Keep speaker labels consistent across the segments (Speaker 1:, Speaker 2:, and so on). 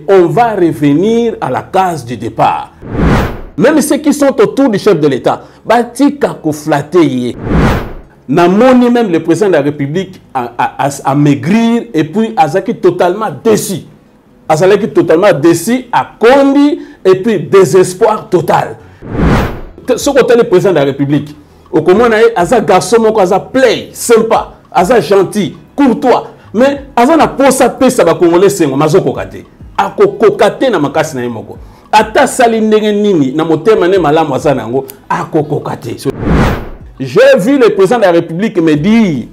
Speaker 1: On va revenir à la case du départ. Même ceux qui sont autour du chef de l'État, batika ko flatter. Namoni même le président de la République a maigrir et puis azaki totalement déçu. Azaki totalement déçu, a condi et puis désespoir total. Ce côté le président de la République, au comment aza garçon moko aza play, sympa, aza gentil, courtois, mais aza na posa pesa ba congolais sengo mazoko kate. Ako kokate na makasi na yemoko. Ata sali ndenge nini na motema ne malamu aza nango ako kokate. J'ai vu le président de la République me dire,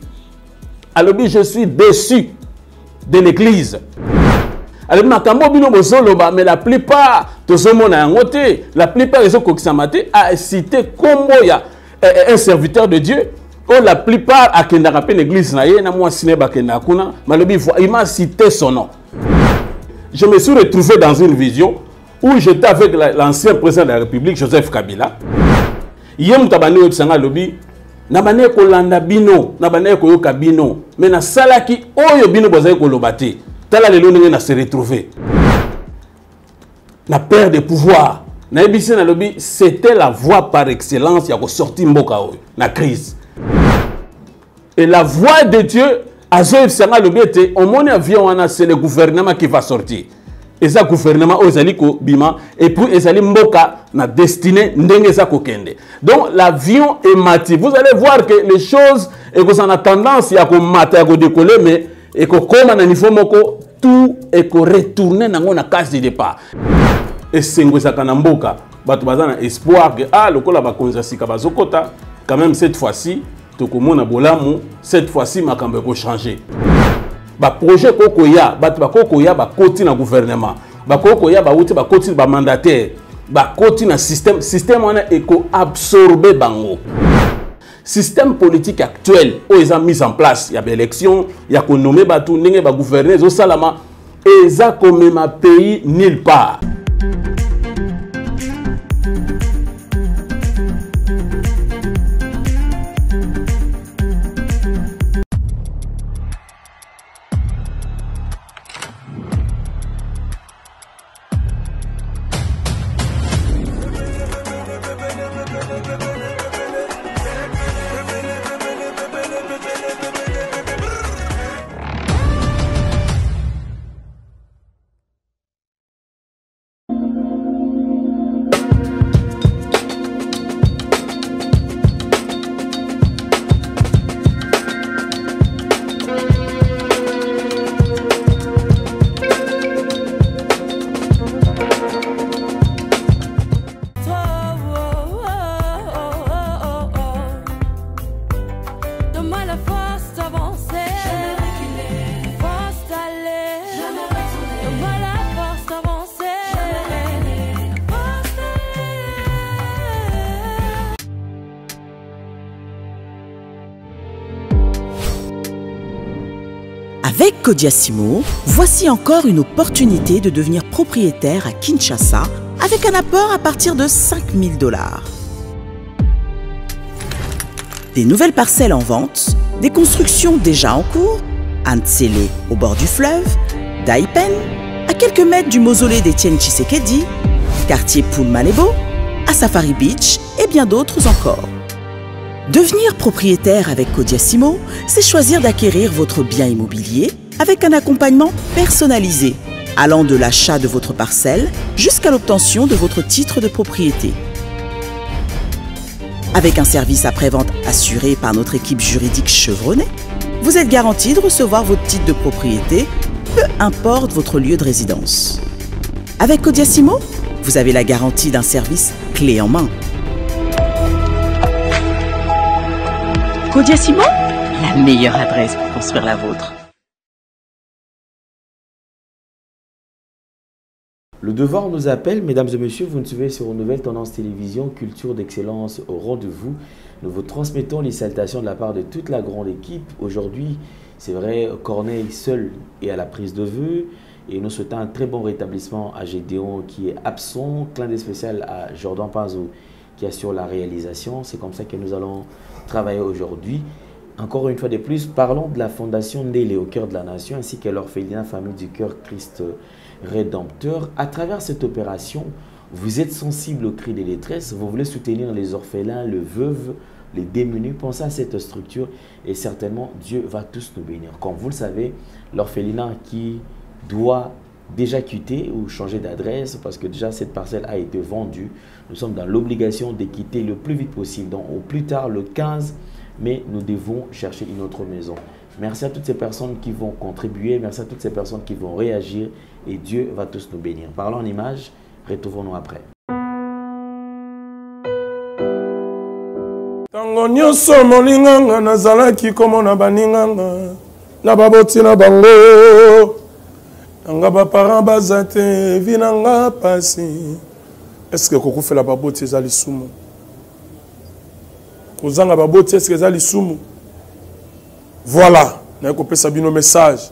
Speaker 1: alors je suis déçu de l'église. Alors mais la plupart la plupart des gens a cité Kombo ya un serviteur de Dieu. Oh, la plupart a kendarapé l'église na ye na moi sineba kendakuna, il m'a cité son nom. Je me suis retrouvé dans une vision où j'étais avec l'ancien président de la République, Joseph Kabila. Yem tabane otsanga lobi na bane ko landa bino na bane ko yoka bino mais na salaki oyo bino bozai ko lobate tala lelo ndenge na se retrouver na perte de pouvoir na ebisi na lobi c'était la voie par excellence ya ko sortir mboka oyo na crise et la voie de Dieu azoy sanga lobi ete on moni avion wana c'est le gouvernement qui va sortir. Et ça gouvernement ezali ko bima et puis ezali mboka na destinée ndenge za kokende. Donc l'avion est mati. Vous allez voir que les choses et que ça a tendance à ko mata à ko décoller mais et ko koma na niveau moko tout et ko retourner nango na case de départ. Et sengo za kana mboka bato bazana espoir que ah lokola ba konza sika bazokota quand même cette fois-ci to komona bolamu cette fois-ci makambo ko changer. Ba projet kokoya ba kokoya ba koti na gouvernement ba kokoya ba uti ba koti ba mandataire ba koti na système on a éco absorbé bango système politique actuel où ils ont mis en place il y a des élections il y a qu'on nommé ba tout ndenge ba gouverner zo salama et ça comme ma pays nulle part.
Speaker 2: Avec Kodiasimo, voici encore une opportunité de devenir propriétaire à Kinshasa avec un apport à partir de 5 000 $. Des nouvelles parcelles en vente, des constructions déjà en cours, à Ntsele au bord du fleuve, Daipen, à quelques mètres du mausolée d'Étienne Tshisekedi, quartier Poul-Malebo, à Safari Beach et bien d'autres encore. Devenir propriétaire avec Kodiasimo, c'est choisir d'acquérir votre bien immobilier avec un accompagnement personnalisé, allant de l'achat de votre parcelle jusqu'à l'obtention de votre titre de propriété. Avec un service après-vente assuré par notre équipe juridique chevronnée, vous êtes garanti de recevoir votre titre de propriété, peu importe votre lieu de résidence. Avec Kodiasimo, vous avez la garantie d'un service clé en main. Kodiasimo, la meilleure adresse pour construire la vôtre.
Speaker 3: Le devoir nous appelle, mesdames et messieurs, vous nous suivez sur une nouvelle tendance télévision, culture d'excellence au rendez-vous. Nous vous transmettons les salutations de la part de toute la grande équipe. Aujourd'hui, c'est vrai, Corneille seul est à la prise de vue. Et nous souhaitons un très bon rétablissement à Gédéon qui est absent. Clin d'œil spécial à Jordan Panzo qui assure la réalisation. C'est comme ça que nous allons travailler aujourd'hui. Encore une fois de plus, parlons de la fondation Ndélé au cœur de la nation ainsi que l'orphelinat famille du cœur Christ rédempteur. À travers cette opération, vous êtes sensible au cri des détresses, vous voulez soutenir les orphelins, les veuves, les démunis. Pensez à cette structure et certainement Dieu va tous nous bénir. Comme vous le savez, l'orphelinat qui doit déjà quitter ou changer d'adresse parce que déjà cette parcelle a été vendue. Nous sommes dans l'obligation de quitter le plus vite possible, donc au plus tard le 15, mais nous devons chercher une autre maison. Merci à toutes ces personnes qui vont contribuer, merci à toutes ces personnes qui vont réagir et Dieu va tous nous bénir. Parlons en images, retrouvons-nous après.
Speaker 4: Tango nyonso molinganga nazalaki komona baninganga na baboti na bango nanga ba parents bazate vinanga pasi. Est-ce que koko fait la baboti ezali sumu? Kozanga baboti est-ce que ezali sumu? Voilà, na ko pesa bino message.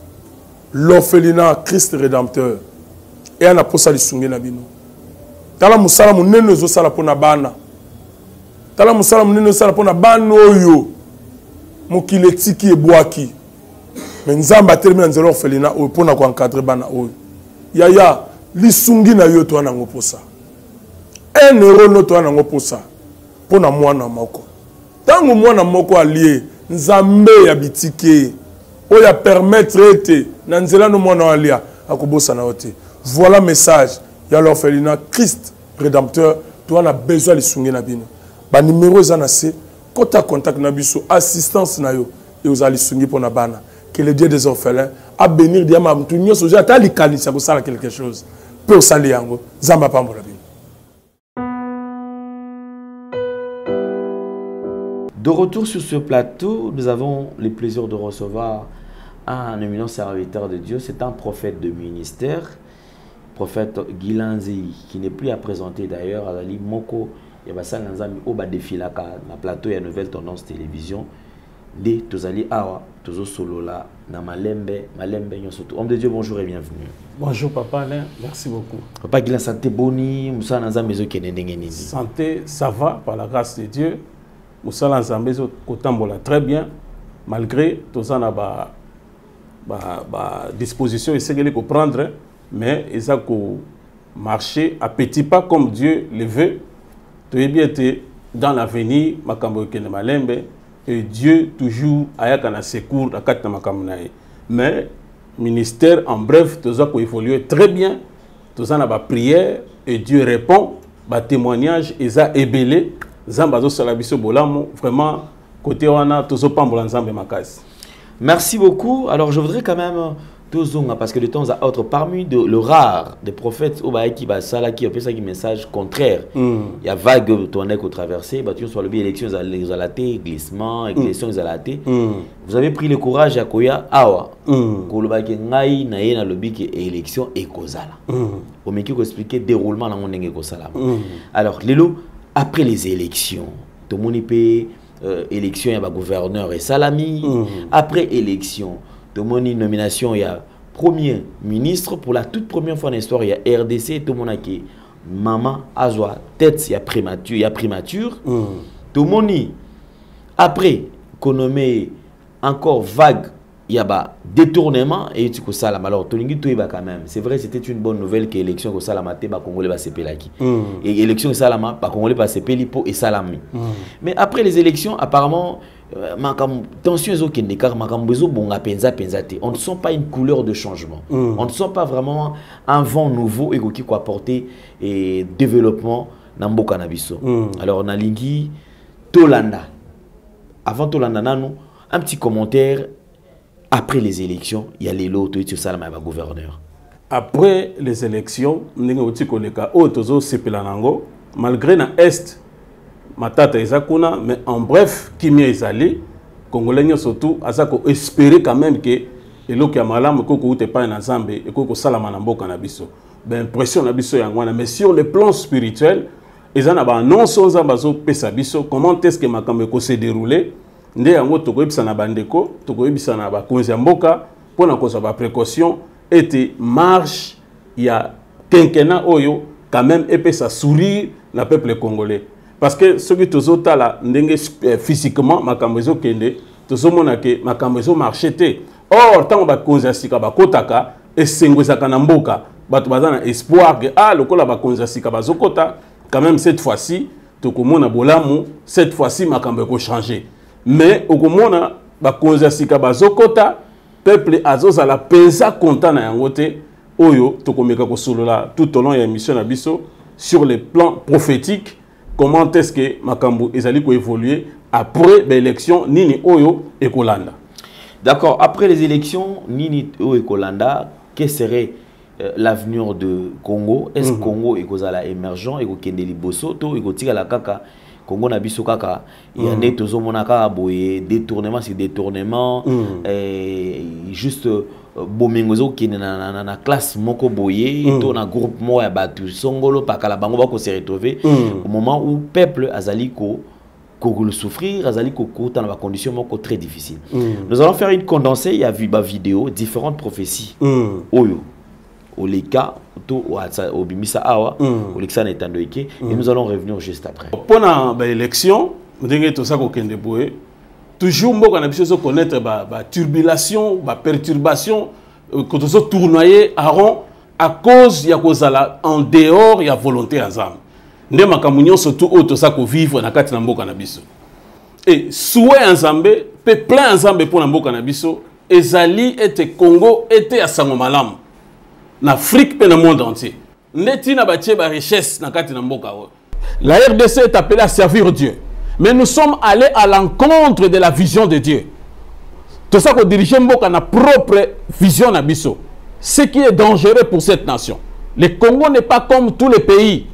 Speaker 4: L'orphelinat Christ rédempteur. Et ana posa lisungi na bino. Tala musala munene zo sala pona bana. Tala musala munene sala pona bana oyo. Mokile tiki ebwaki. Mais nzamba termine nzelo orphelinat oyo pona ko encadrer bana oyo. Yaya lisungi na yo to na ngoposa. 1 euro no to na ngoposa. Pona mwana moko. Tango mwana moko allié nzambe ya bitike oya permettre ete na nzela no mwana alia akobosa na ote. Voilà message ya l'orphelinat Christ rédempteur. Tu as besoin de lisungi na bino. Ba numéro za na se kota contact na biso assistance na yo et aux lisungi pona bana. Que le Dieu des orphelins a bénir diama mtu nyoso ja ta likanisa ko sala quelque chose. Peu sali yango zamba pambola bino.
Speaker 3: De retour sur ce plateau, nous avons le plaisir de recevoir un éminent serviteur de Dieu. C'est un prophète de ministère, prophète Gilanzi, qui n'est plus à présenter d'ailleurs à Ali Moko. Il y a ça au bas de filaka na plateau et nouvelle tendance télévision. De Tozali Awa, Tozo Solola, na Malembe Nyosoto. Homme de Dieu, bonjour et bienvenue.
Speaker 1: Bonjour papa Alain, merci beaucoup.
Speaker 3: Papa Gilan, santé boni, Moussa Nanza Mezo Kenendengeni.
Speaker 1: Santé, ça va par la grâce de Dieu. Moussa Nanza Mezo Kotambola très bien, malgré tout ça na ba disposition et c'est qu'il faut prendre, mais il faut marcher à petits pas comme Dieu le veut. Tu es bien dans l'avenir, Makambo Kene Malembe. Et Dieu toujours ayakana secours à quatre makamunae. Mais ministère en bref, tout ça peut évoluer très bien. Tout ça n'a pas prière et Dieu répond. Ba témoignage et ça ébélé. Zambazo salabiso bolamo vraiment côté wana tout ça pambola nzambe makasi.
Speaker 3: Merci beaucoup. Alors je voudrais quand même parce que de temps à autre, parmi le rare des prophètes qui a fait ça qui message contraire, il y a vague tournée qu'on traversée, sur le biais élections exalatées, glissement, élections exalatées. Vous avez pris le courage à Koya Awa, Kolobaki Ngai Naye na lobby qui élection et Kozala. Au mec qui expliquer déroulement dans mon Kozala. Alors Lelo, après les élections, tout le monde peut élection il y a gouverneur et salami. Après élection, tout le monde nomination, il y a premier ministre. Pour la toute première fois dans l'histoire, il y a RDC. Tout le monde a qui maman, Azwa, tête, il y a primature. Tout le monde, après, qu'on nommé encore vague, il y a détournement et tu sais ça. Alors, tout le monde quand même. C'est vrai, c'était une bonne nouvelle que l'élection que Salama te ba Congolais va se pelaki. Et élection Salama ba Congolais va se pelipo et Salami. Mais après les élections, apparemment. Tension on ne sent pas une couleur de changement. On ne sent pas vraiment un vent nouveau et qui peut apporter développement dans le cannabis. Alors on a lingi Tolanda. Avant Tolanda, un petit commentaire. Après les élections, il y a les lots de Salama gouverneur.
Speaker 1: Après les élections, malgré na est matata ezakuna, mais en bref, Kimia ezali, Congolais surtout, azako espérer quand même que elo ki amalam ko ko pas na Zambie et ko salama na mboka na biso. Ben impression na biso yangwana, mais sur le plan spirituel, ezana ba non sans ambazo pesa biso, comment est-ce que makambo ko se dérouler? Nde yango to ko ebisa na bandeko, to ko ebisa na ba konzi mboka, pona ko sa ba précaution était marche il y a quinquennat oyo quand même epesa sourire na peuple congolais. Parce que ce qui est là, physiquement, makambezo kende, tout mona ke makambezo marchete. Or, tant que cause asika bakotaka et sengweza kanamboka, bato baza na espoir que ah lokola bakonzi sika bazokota quand même cette fois-ci tokomona bolamu cette fois-ci makambo ko changer mais okomona bakonzi sika bazokota peuple azozala pensa content na yango te oyo tokomeka ko solola tout au long ya émission na biso sur le plan prophétique comment est-ce que makambo ezali ko évoluer après l'élection nini oyo ekolanda.
Speaker 3: D'accord, après les élections nini oyo ekolanda, quel serait l'avenir de Congo? Est-ce que Congo ekozala émergent ekokende liboso to ekotika la kaka Congo na biso kaka il y a des tozomona kaka boye détournement sur détournement juste bomengozo qui na classe moko boye to na groupe mo ya batu songolo pakala bango bako se retrouver au moment où peuple azali ko le souffrir azali ko kota na ba conditions moko très difficiles. Nous allons faire une condensée, il y a vu ba vidéo différentes prophéties oyo oleka to au bimisa awa oleksa na etandoike et nous allons revenir juste après.
Speaker 1: Pendant l'élection ndenge to ça ko kende boye toujours mboka na biso so connaître ba turbulation ba perturbation que to so tournoyer à rond à cause ya kozala en dehors ya volonté azam nde makambo nyonso to oto ça ko vivre na kati na mboka na biso et souhait nzambe pe plein nzambe pour na mboka na biso ezali ete Congo était à sango malamu na Afrique et dans le monde entier. Neti na batie ba richesse na kati na mboka. La RDC est appelée à servir Dieu. Mais nous sommes allés à l'encontre de la vision de Dieu. Tout ça qu'on dirige mboka na propre vision na biso. Ce qui est dangereux pour cette nation. Le Congo n'est pas comme tous les pays.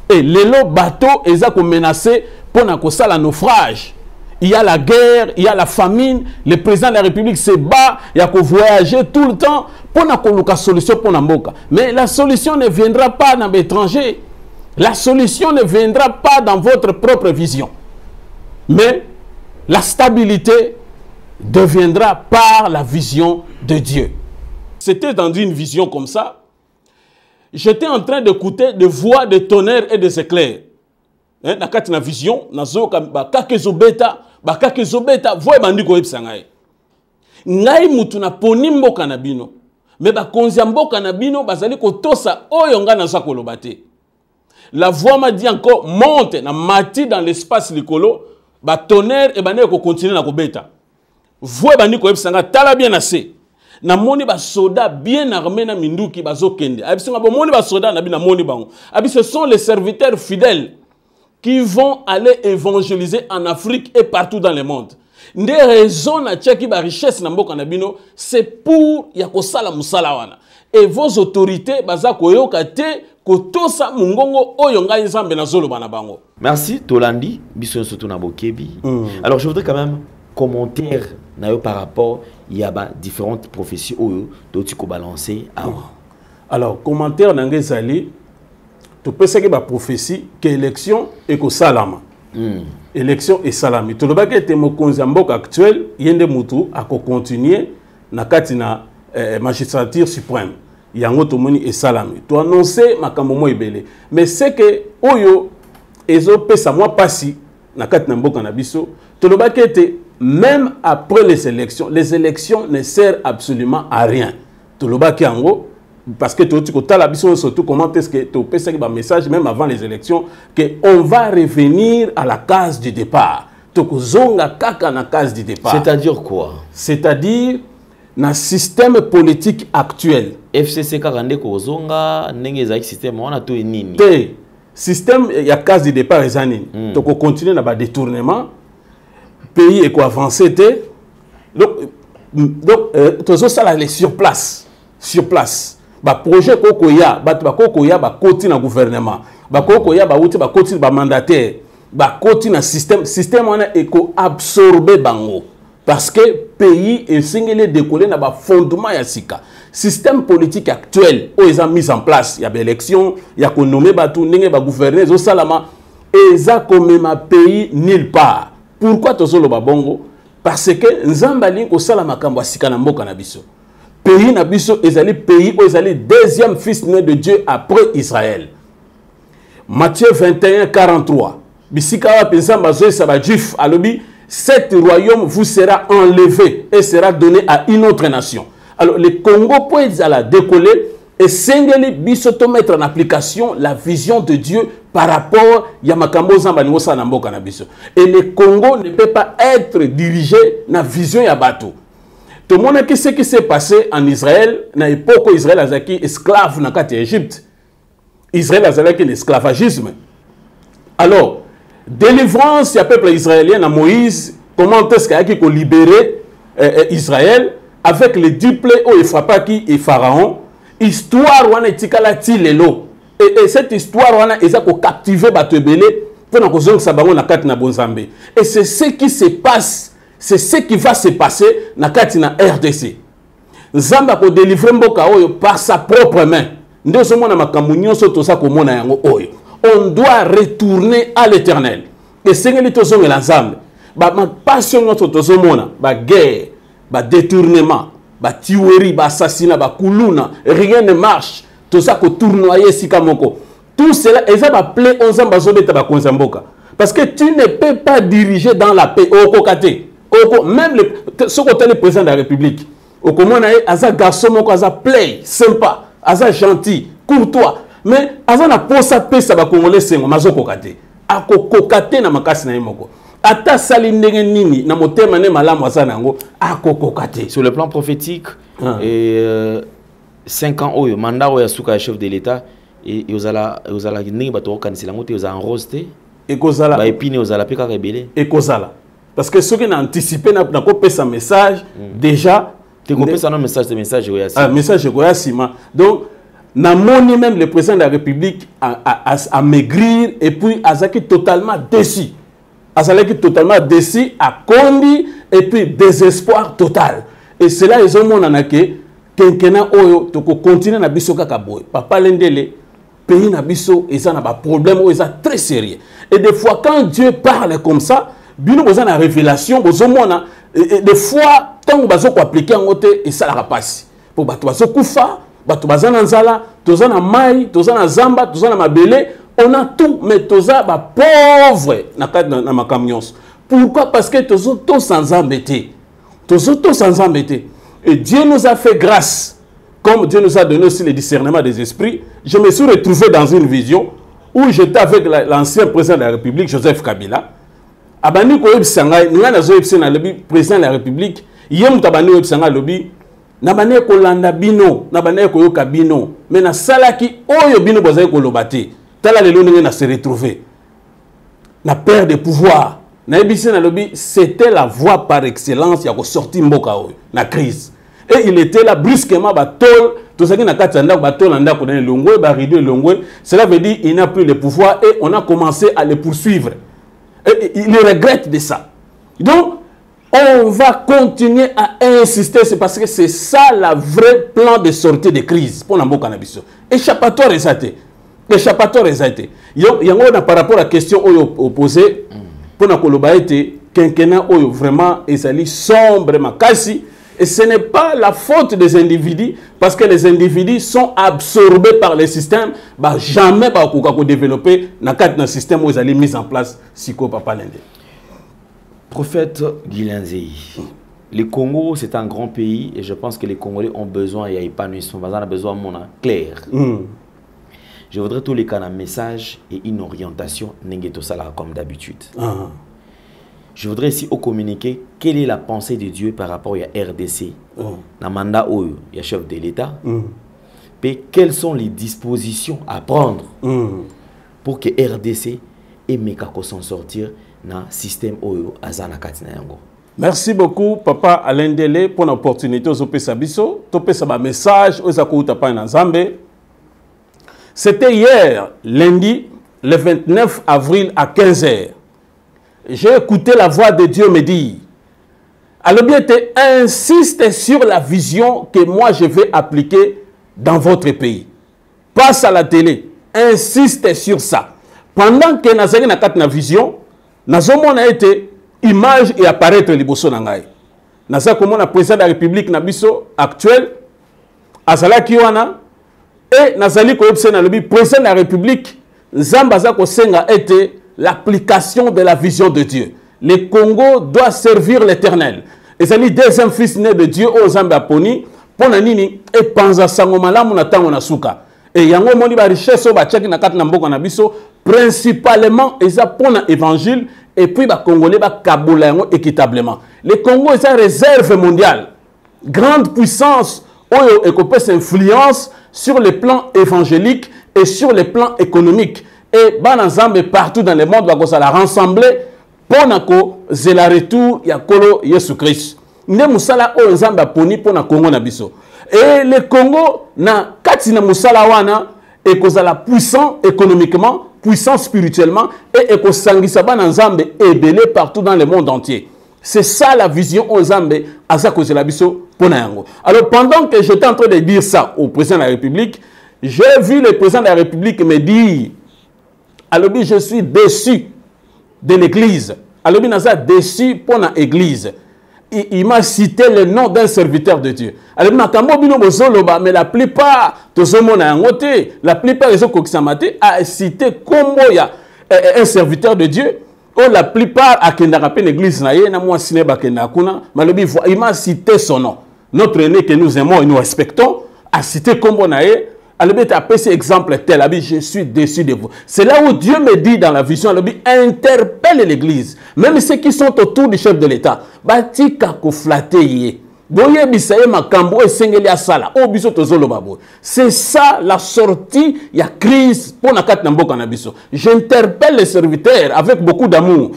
Speaker 1: Et les lots bateaux ezako menacés pour na kosala naufrage. Il y a la guerre, il y a la famine, le président de la République se bat, il y a qu'à voyager tout le temps pour la solution pour Namboka. Mais la solution ne viendra pas dans l'étranger. La solution ne viendra pas dans votre propre vision. Mais la stabilité deviendra par la vision de Dieu. C'était dans une vision comme ça. J'étais en train d'écouter des voix de tonnerre et des éclairs. Na kati na vision nazo ba kakezobeta voye bandiko yebisa ngai ngai mutu na poni mboka na bino me ba konzi mboka na bino bazali kotosa oyo nga nazo koloba te. La voix m'a dit encore monte na mati dans l'espace likolo ba tonnerre et bane ko continuer na kobeta voye bandiko yebisa ngai tala bien assez na moni ba soda bien armés na minduki bazokende abisinga bo moni ba soda na bina moni bango abi ce sont les serviteurs fidèles qui vont aller évangéliser en Afrique et partout dans le monde. Des raisons na tcheki ba richesse na mboka na bino, c'est pour ya kosala musala wana. Et vos autorités baza koyoka te kotosa mungongo oyo ngai nzambe na zolo bana bango.
Speaker 3: Merci Tolandi, biso surtout na bokebi. Alors je voudrais quand même commentaire na yo par rapport il y a différentes prophéties oyo doti ko balancer avant.
Speaker 1: Alors commentaire na ngezali tu peux savoir que la prophétie que l'élection est que salama. Élection est salami. Tu le vois que te mokonzi mboka actuel yende mutu a continuer na katina magistrature suprême. Yango to moni est salami. Tu annoncer makambo mo ebele. Mais c'est que oyo ezo pesa moi passi na katina mboka na biso. Tu le vois que te même après les élections ne servent absolument à rien. Tu le vois que yango parce que tu as surtout comment est-ce que tu peux faire un message même avant les élections qu'on va revenir à la case du départ.
Speaker 3: C'est-à-dire quoi?
Speaker 1: C'est-à-dire dans le système politique actuel.
Speaker 3: FCC Karande Kozonga, n'engeza système on a tout nini.
Speaker 1: Système il y a case du départ et zanini. Donc on continue dans le détournement. Pays est quoi avancé donc tout ça là sur place. Sur place. Ba projet kokoya ba koti na gouvernement ba kokoya ba uti ba koti ba mandataire ba koti na système on a éco absorbé bango parce que pays est singélé décoller na ba fondement ya sika système politique actuel où ils ont mis en place il y a élection il y a qu'on nommé ba tout ndenge ba gouverner zo salama et ça comme même pays nulle part. Pourquoi tozolo ba bongo? Parce que nzambali ko salama kamba sika na mboka na biso. Pays nabiso ezali pays où ezali deuxième fils né de Dieu après Israël. Matthieu 21 43. Bisika wa pensa bazo saba juif alobi 7 royaumes vous sera enlevé et sera donné à une autre nation. Alors le Congo peut la décoller Et sengeli biso to mettre en application la vision de Dieu par rapport à makambo zamba ningosa na mboka na biso. Et le Congo ne peut pas être dirigé na vision ya bato. Tout le monde qui sait ce qui s'est passé en Israël, na époque où Israël a été esclave dans l'Égypte. Israël a été l'esclavagisme. Alors, délivrance du peuple israélien à Moïse, comment est-ce qu'il a libéré Israël avec les 10 plaies où il frappait et Pharaon. Histoire wana etikala ti lelo et cette histoire wana eza ko captiver bato ebele pona ko zonga sabango na kati na bonzambe et c'est ce qui se passe, c'est ce qui va se passer na kati na RDC. Nzamba ko délivrer mboka oyo par sa propre main. Nde somona makambo nyonso toza ko mona yango oyo. On doit retourner à l'Éternel. Et sengeli tozonga la nzambe. Ba ma passion nyonso tozomona, ba guerre, ba détournement, ba tuerie, ba assassinat, ba kuluna, rien ne marche. Tout ça que tournoyer sikamoko. Tout cela, et ça va plaire aux ambassadeurs ba konzamboka. Parce que tu ne peux pas diriger dans la paix au kokate. Même ce côté le président de la République. Au comment aza garçon moko aza play sympa, aza gentil, courtois. Mais aza na posa paix ça ba congolais sengo mazo kokate. Ako kokate na makasi na yemoko. Ata sali ndenge nini na motema ne malamu aza nango akokokate.
Speaker 3: Sur le plan prophétique, 5 ans oyo mandat oyo suka chef de l'État et ozala ndenge bato kanisela ngote ozala enrosté
Speaker 1: et kozala
Speaker 3: ba épine ozala pe ka rebelle
Speaker 1: et kozala parce que ceux qui n'ont anticipé na ko pesa message déjà
Speaker 3: te ko pesa un message oyo
Speaker 1: ah message oyo sima donc na moni même le président de la République a maigrir et puis azaki totalement déçu. Azalaki totalement déçu, à condi et puis désespoir total. Et cela ils ont mon anake kenkena oyo to ko continuer na biso kaka boy. Papa Lendele pays na biso et ça n'a pas problème ou ça très sérieux. Et des fois quand Dieu parle comme ça, bino besoin na révélation besoin mona des fois tant bazo ko appliquer en côté et ça la passe. Pour bato bazo kufa, bato bazana nzala, tozana mai, tozana zamba, tozana mabele. On a tout, mais toza ba pauvre na makamions. Pourquoi? Parce que tozo to sans embêter. Tozo to sans embêter. Et Dieu nous a fait grâce. Comme Dieu nous a donné aussi le discernement des esprits, je me suis retrouvé dans une vision où j'étais avec l'ancien président de la République, Joseph Kabila. Abani ko yebisanga, nga nazo yebisena lobi président de la République, yem tabani yebisanga lobi na bane ko landa bino, na bane ko yoka bino, mais na salaki oyo bino bozai ko lobate. Se retrouver la perte de pouvoir c'était la voie par excellence qui a sorti Mboka la crise et il était là brusquement cela veut dire qu'il n'a plus le pouvoir et on a commencé à le poursuivre et il regrette de ça. Donc on va continuer à insister, c'est parce que c'est ça la vraie plan de sortie de crise pour Mboka na biso. Échappatoire exacté. L'échappatoire exacté. Par rapport à la question opposée, pour na koloba été quinquennat oyo vraiment ezali sombre makasi et ce n'est pas la faute des individus parce que les individus sont absorbés par le système, bah jamais ba ko développer na cadre d'un système où ezali mis en place siko papa Lende.
Speaker 3: Prophète Guilanzei. Le Congo c'est un grand pays et je pense que les Congolais ont besoin et épanouissement, on a besoin de mon clair. Je voudrais tous les cas un message et une orientation comme d'habitude. Je voudrais ici au communiquer quelle est la pensée de Dieu par rapport à RDC, dans mandat où il y a chef de l'État, et quelles sont les dispositions à prendre pour que RDC et Mekako s'en sortir dans le système Oyo Azana Katina Yango.
Speaker 1: Merci beaucoup, Papa Alain Dele, pour l'opportunité de faire ça. Un message aux Akouta Nzambe. C'était hier, lundi, le 29 avril à 15 h. J'ai écouté la voix de Dieu me dire, alors bien, insiste sur la vision que moi je vais appliquer dans votre pays. Passe à la télé, insiste sur ça. Pendant que Nazari n'a pas de vision, Nazomon a été image et apparaître liboso nangai. Nazari comme le président de la République Nabiso actuel, Azala Kiwana, et Nazali Koyepsena le président de la République, Zambaza Kosenga était l'application de la vision de Dieu. Le Congo doit servir l'Éternel. Et c'est le deuxième fils né de Dieu au Zambaponi. pona nini e panza sango malamu na tango na suka et yango moni ba richesse ba tchaki na kati na mboka na biso principalement eza pona évangile et puis ba congolais ba kabola yango équitablement. Le Congo est une réserve mondiale, grande puissance oyo ekopesa influence sur le plan évangélique et sur le plan économique. Et banazambe partout dans le monde va la rassembler pour nako zela retour ya kolo Yesu Christ. Ne musala o nzambe aponi pour na Congo na biso. Et le Congo na kati na musala wana ekozala puissant économiquement, puissant spirituellement et ekosangisa banazambe ebele partout dans le monde entier. C'est ça la vision aux Zambé à sa cause de la biso ponayango. Alors pendant que j'étais en train de dire ça au président de la République, j'ai vu le président de la République me dire, alors je suis déçu de l'église. Alors il a déçu pour l'église. Il m'a cité le nom d'un serviteur de Dieu. Alors mais la plupart de ce monde la plupart des gens a cité comme un serviteur de Dieu. Oh, la plupart à l'église, il m'a cité son nom. Notre aîné que nous aimons et nous respectons a cité comme on a appelé exemple tel. Je suis déçu de vous. C'est là où Dieu me dit dans la vision, interpelle l'église. Même ceux qui sont autour du chef de l'État. C'est ça la sortie, il y a crise pour la j'interpelle les serviteurs avec beaucoup d'amour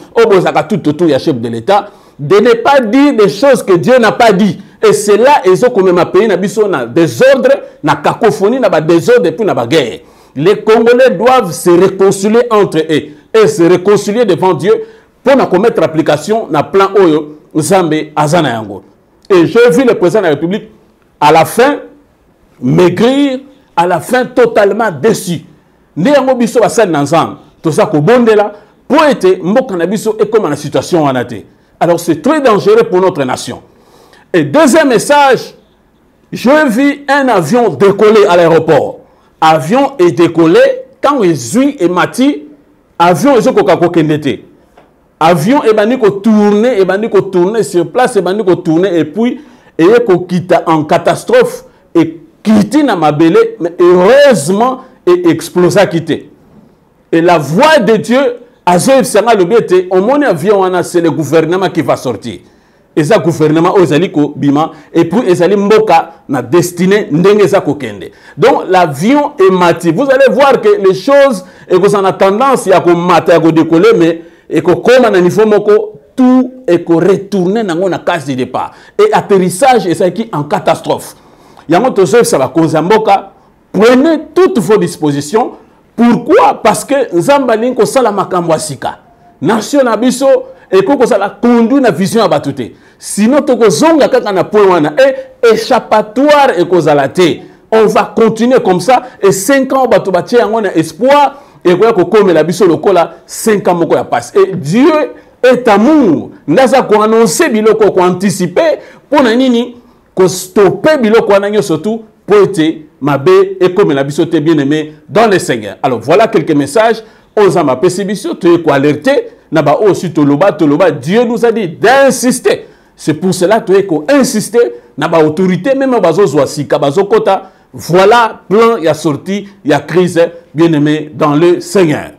Speaker 1: tout autour du chef de l'État de ne pas dire des choses que Dieu n'a pas dit. Et c'est là ils ont quand même pays na désordre, na cacophonie, na désordre et puis na guerre. Les Congolais doivent se réconcilier entre eux et se réconcilier devant Dieu pour commettre application na plan Oyo Zambé Azana Yango. Et j'ai vu le président de la République à la fin maigrir, à la fin totalement déçu. Néanmoins, biso va s'en ensemble. Tout ça qu'on bonde là, pour être mbokanabiso et comme la situation en a été. Alors c'est très dangereux pour notre nation. Et deuxième message, j'ai vu un avion décoller à l'aéroport. Avion est décollé quand Zui et Mati, avion est kokakokendete. Avion est tourner sur place, et puis et quitte en catastrophe et quitter na mabele, mais heureusement et explosa quitter. Et la voix de Dieu Azoïf Sanga le biete, au mon avion c'est le gouvernement qui va sortir. Et ça gouvernement ozali ko bima et puis ezali mboka na destiné ndenge za kokende. Donc l'avion est maté. Vous allez voir que les choses et que ça a tendance à mater à décoller mais et que comme na niveau moko tout et que retourner dans la case de départ. Et atterrissage est ça qui en catastrophe. Yango tozo ça va cause mboka. Prenez toutes vos dispositions. Pourquoi? Parce que Nzambali ko sala makambo asika. Nation na biso et ko sala conduit na vision ya batute. Sinon toko zonga kaka na point wana et échappatoire et kozalate. On va continuer comme ça et 5 ans bato batie yango na espoir et ko comme la biso lokola 5 ans moko ya passe. Et Dieu est amour. Ndaza ko annoncer biloko ko anticiper pour na nini ko stopper biloko wana nyo surtout pour être Mabé et comme la bisote bien aimé dans le Seigneur. Alors voilà quelques messages. Aux ama pessimistes, tu es alerté. Naba aussi toloba. Dieu nous a dit d'insister. C'est pour cela que tu es insister. Naba autorité même bazo zoasika bazo kota. Voilà plan y a sorti y a crise bien aimé dans le Seigneur.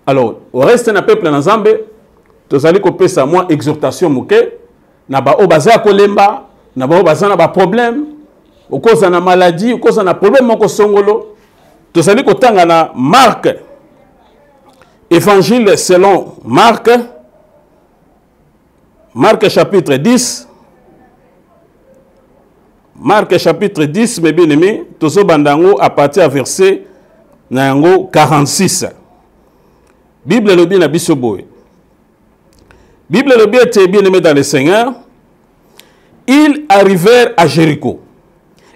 Speaker 1: Alors au reste d'un peuple en Zambé, tu allez copier ça moi exhortation mouké. Naba obaza kolemba. Naba obaza naba problème. Au cause de la maladie, au cause de la problème, au songolo, tout ça dit qu'au temps na Marc, évangile selon Marc, Marc chapitre 10, Marc chapitre 10, mes bien-aimés, tout ça bandango à partir du verset 46. Bible le bien na bisoboy. Bible le bien était bien-aimé dans le Seigneur. Ils arrivèrent à Jéricho.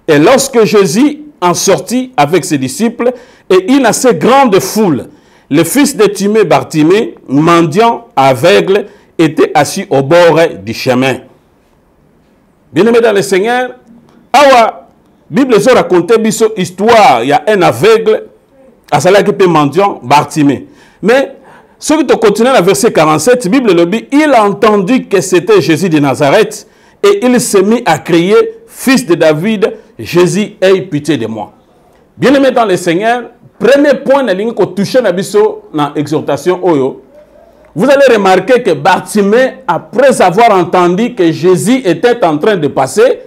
Speaker 1: Et lorsque Jésus en sortit avec ses disciples, et une assez grande foule, le fils de Timée, Bartimée, mendiant, aveugle, était assis au bord du chemin. Bien-aimé dans le Seigneur, awa, Bible a raconté une histoire, il y a un aveugle, à cela qui peut mendiant, Bartimée. Mais, ce qui continue dans le verset 47, Bible le dit, il a entendu que c'était Jésus de Nazareth, et il s'est mis à crier, fils de David, Jésus, aie pitié de moi. Bien-aimé dans le Seigneur, premier point na ligne ko toucher na biso na exhortation oyo. Vous allez remarquer que Bartimée, après avoir entendu que Jésus était en train de passer,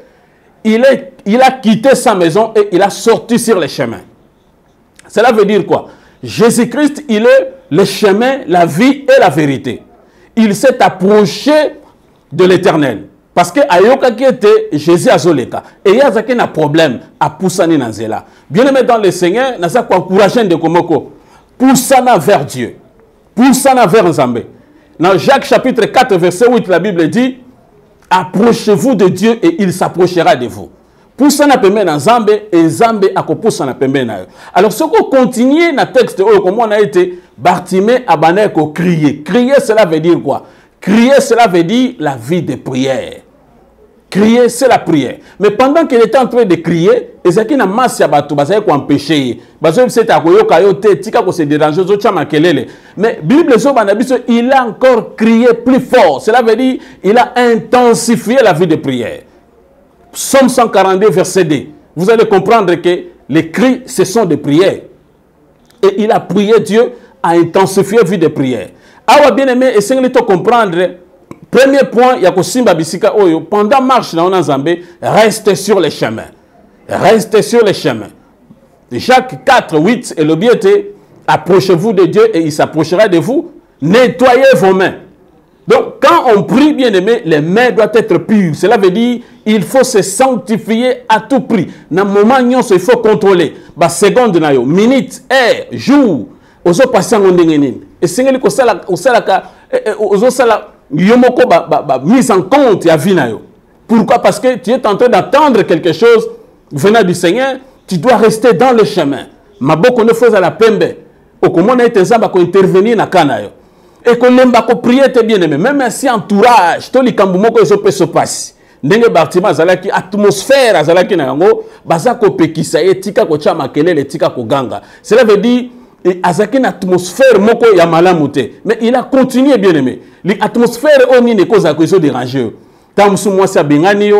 Speaker 1: il a quitté sa maison et il a sorti sur les chemins. Cela veut dire quoi? Jésus-Christ, il est le chemin, la vie et la vérité. Il s'est approché de l'Éternel. Parce que Ayoka qui était Jésus à Zoleka. Et il y a un problème à Poussani Nanzela. Bien-aimé dans le Seigneur, nous avons encouragé de Komoko. Poussana vers Dieu. Poussana vers Nzambe. Dans Jacques chapitre 4, verset 8, la Bible dit, approchez-vous de Dieu et il s'approchera de vous. Poussana pembe na Nzambe et Nzambe akopoussana pembe na yo. Alors ce qu'on continue dans le texte, comme on a été, Bartimée a bané ko crier. Crier, cela veut dire quoi? Crier, cela veut dire la vie de prière. Crier, c'est la prière. Mais pendant qu'il était en train de crier, Ezaki na masse ya bato bazali ko empêcher. Bazo c'est akoyoka yo te tika ko se déranger zo chama kelele. Mais Bible zo banabiso, il a encore crié plus fort. Cela veut dire il a intensifié la vie de prière. Psaume 142 verset 2. Vous allez comprendre que les cris ce sont des prières. Et il a prié Dieu à intensifier la vie de prière. Awa bien aimé, essayez de comprendre. Premier point, il y a que Simba Bisika Oyo, pendant marche dans Nzambe, restez sur les chemins. Restez sur les chemins. Jacques 4, 8, et le bien était, approchez-vous de Dieu et il s'approchera de vous. Nettoyez vos mains. Donc, quand on prie, bien aimé, les mains doivent être pures. Cela veut dire, il faut se sanctifier à tout prix. Dans le moment où il faut contrôler. Bah, seconde, minute, heure, jour. Ozo passer en ndengeni. Et c'est ce que ça mise en compte ya vie na yo. Pourquoi? Parce que tu es en train d'attendre quelque chose venant du Seigneur, tu dois rester dans le chemin. Maboko ne faisait la pembe. Au comment on a été zamba ko intervenir na kana yo. Et qu'on lemba ko prier te bien aimé, même si entourage, to li kambumo ko zo se passe. Ndenge Bartimée azalaki atmosphère azalaki na yango, baza ko pekisa etika ko chama kelele tika ko ganga. Cela veut dire et azaki une atmosphère moko ya malamute, mais il a continué bien aimé. L'atmosphère oni ne cause à cause de déranger. Tamsu moi si abengani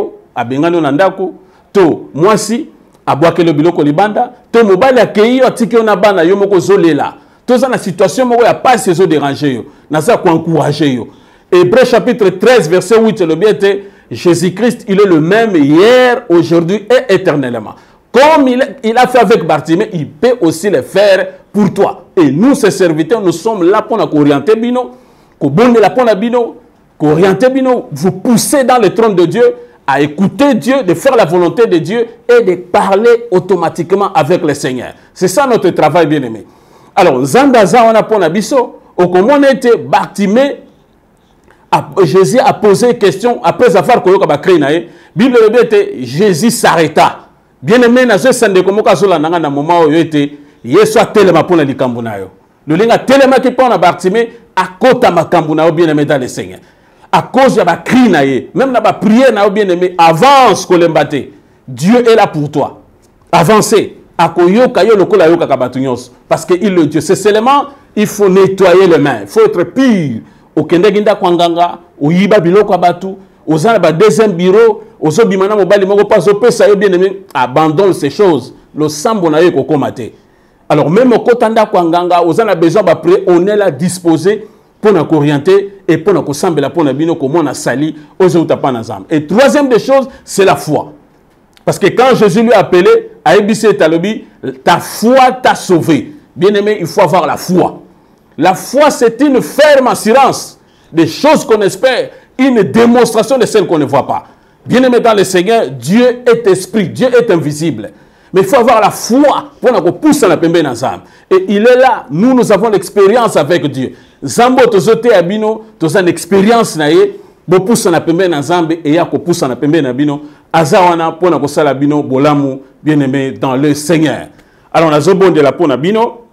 Speaker 1: nandako, to moi si abwake le biloko libanda, to mobile akei atiki ona bana yo moko zolela. To za na situation moko ya pas ces déranger yo. Na ça ko encourager yo. Hébreux chapitre 13 verset 8 le bien était Jésus-Christ, il est le même hier, aujourd'hui et éternellement. Comme il a fait avec Bartimée, il peut aussi le faire pour toi. Et nous, ces serviteurs, nous sommes là pour nous orienter bino, pour orienter bino, vous pousser dans le trône de Dieu, à écouter Dieu, de faire la volonté de Dieu et de parler automatiquement avec le Seigneur. C'est ça notre travail, bien aimé. Alors, Zandaza, on a pour Nabiso, au comment on était Bartimée, Jésus a posé une question après avoir créé la Bible était Jésus s'arrêta. Bien aimé, na ce sende comme kazola nanga na moment où était Yesu a tellement pour la likambu na yo. Le linga tellement qui pour na Bartimée à kota makambu na yo bien aimé dans le Seigneur. À cause de ba cri na ye, même na ba prière na yo bien aimé, avance kolembate. Dieu est là pour toi. Avancez. Akoyoka yo lokola yo kakabatunyos parce que il le Dieu. C'est seulement il faut nettoyer les mains. Il faut être pur. Au kende ginda kwanganga, au yiba biloko abatu, aux ans ba deuxième bureau. Abandonne ces choses. Le sambo na yo komate. Alors même au kotanda kwanganga, aux ans a besoin de prier, on est là disposé pour nous orienter et pour nous sambela pour nous bino comment on a sali aux autres pas ensemble. Et troisième des choses, c'est la foi. Parce que quand Jésus lui a appelé à Ebissé Talobi, ta foi t'a sauvé. Bien aimé, il faut avoir la foi. La foi, c'est une ferme assurance des choses qu'on espère, une démonstration de celles qu'on ne voit pas. Bien aimé dans le Seigneur, Dieu est esprit, Dieu est invisible. Mais il faut avoir la foi pour nous pousser la pembe dans l'âme. Et il est là, nous avons l'expérience avec Dieu. Zambo tozote abino, toza une expérience naie, bo pousse na pembe dans l'âme et ya ko pousse na pembe na bino, azawana pour na ko sala bino bolamu, bien aimé dans le Seigneur. Alors na zobonde la pour na bino,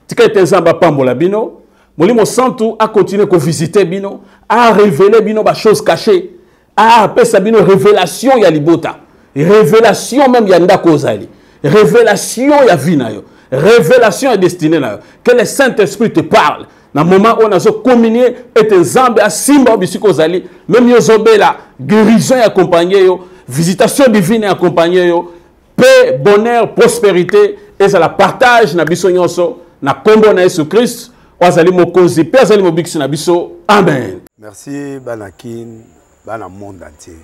Speaker 1: tika etenzamba pambola bino, molimo santu a continuer ko visiter bino, a révéler bino ba choses cachées. Ah, après ça, une révélation, il y a libota. Révélation même, il y a ndakozali. Révélation, il y a vinayo. Révélation est destinée là. Que le Saint-Esprit te parle. Dans le moment où on a communié, et tes zambes à simba bisiko zali. Même yozobela, guérison et accompagné yo. visitation divine accompagnée yo paix, bonheur, prospérité et ça la partage na biso nyonso na kombo na Yesu Christ wazali mokonzi pe azali mobikisi na biso. Amen.
Speaker 5: Merci Banakin, Bana monde entier.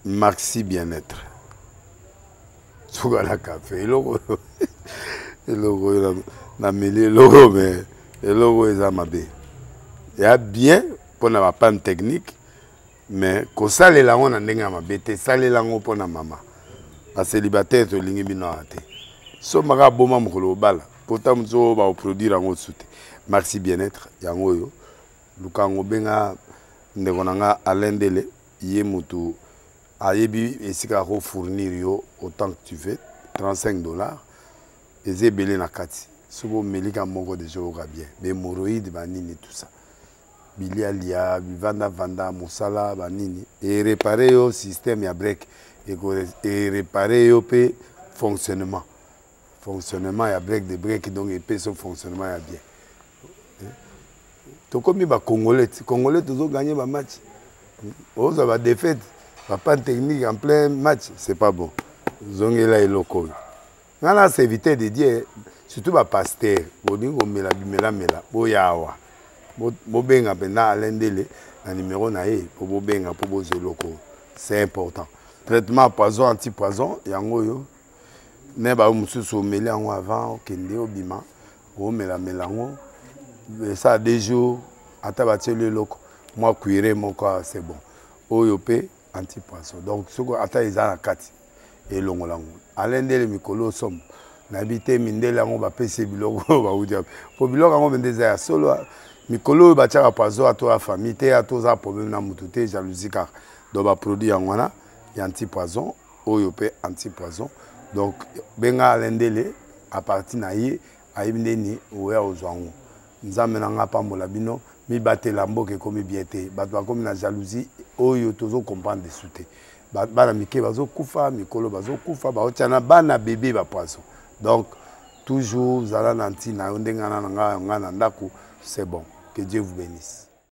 Speaker 5: Merci bien-être. Sougala café, logo na mêlé logo mais logo ezamabe. Il y a bien pour na panne technique mais ko sale la on ndenga mabete sale la ngo pona mama. Ba célibataire to lingi bino ate. So maka boma mukolo bala. Pourtant mzo ba produire ngo soute. Merci bien-être yango yo. Lukango benga ndekonanga alendele ye mutu ayebi esika ko fournir yo autant que tu veux $35 et belé na kati sobo melika moko de jour bien be moroïde banini tout ça bilialia vanda musala banini et réparer yo système ya break et réparer yo pe fonctionnement ya break de break donc et pe son fonctionnement ya bien to comme ba congolais toujours gagner ba match on va défaite pas technique en plein match c'est pas bon zongela eloko ngana c'est éviter de dire surtout ba pasteur boningo mela boyawa bo benga pena alendele na numéro na ye po bo benga po bo zeloko c'est important traitement poison anti-poison yango yo ne ba mususu meli yango avant kende obima o mela ngo ça des jours atabati le loko moi cuire mon corps c'est bon oyope anti-poison donc ce que ata izana kati et longolango alendele mikolo som nabité mindela ngo ba pese biloko ba udia po biloko ngo bendeza ya solo mikolo ba tchaka poison ato a famille te ato za problème na mututé jalousie car do ba produit ngwana ya anti-poison oyope anti-poison donc benga alendele à partir na ye ayibindeni oya ozwango nzambe na nga pambola bino mi batela mboke komi biete bato bakomi na jalousie oyo tozo comprendre de souté bana mike bazo kufa mikolo bazo kufa baotiana bana bébé ba poisson donc toujours zala nanti na ndenga na nga ndako c'est bon que Dieu vous bénisse.